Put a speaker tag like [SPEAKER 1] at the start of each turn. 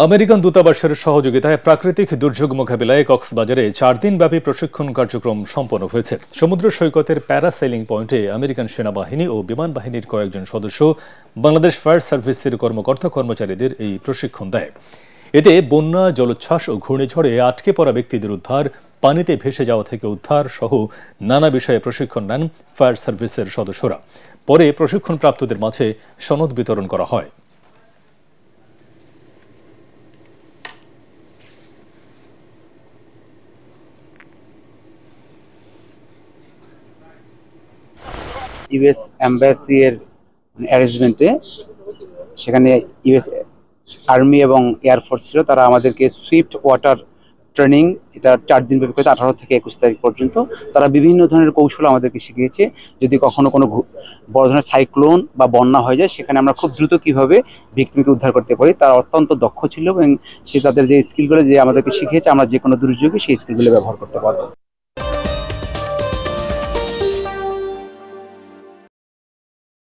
[SPEAKER 1] American দূতাবাসের সহযোগিতায় প্রাকৃতিক দুর্যোগ মোকাবিলায় কক্সবাজারে 4 দিনব্যাপী প্রশিক্ষণ কার্যক্রম সম্পন্ন হয়েছে। সমুদ্র সৈকতের প্যারাসেলিং পয়েন্টে আমেরিকান সেনাবাহিনী ও বিমান বাহিনীর কয়েকজন সদস্য বাংলাদেশ ফায়ার সার্ভিসের কর্মকর্তা কর্মচারীদের এই প্রশিক্ষণ দেয়। এতে বন্যা, জলোচ্ছ্বাস ও ঘূর্ণিঝড়ে আটকে পড়া ব্যক্তিদের উদ্ধার, পানিতে ভেসে যাওয়া থেকে উদ্ধার সহ নানা বিষয়ে প্রশিক্ষণ নেন ফায়ার সার্ভিসের সদস্যরা। পরে প্রশিক্ষণপ্রাপ্তদের মাঝে সনদ বিতরণ করা হয়।
[SPEAKER 2] ইউএস এম্বাসি এর অ্যারেঞ্জমেন্টে সেখানে ইউএস আর্মি এবং এয়ারফোর্স ছিল। তারা আমাদেরকে সুইফট ওয়াটার ট্রেনিং, এটা 4 দিন ব্যাপী, 18 থেকে 21 তারিখ পর্যন্ত তারা বিভিন্ন ধরনের কৌশল আমাদেরকে শিখিয়েছে। যদি কখনো কোনো বড় ধরনের সাইক্লোন বা বন্যা হয়ে যায়, সেখানে আমরা খুব দ্রুত কিভাবে ভিক্টিমকে উদ্ধার করতে পারি, তারা অত্যন্ত দক্ষ ছিল এবং সে তাদের যে স্কিলগুলো যে আমাদেরকে শিখিয়েছে, আমরা যে কোনো দুর্যোগে সেই স্কিলগুলো ব্যবহার করতে পারবো।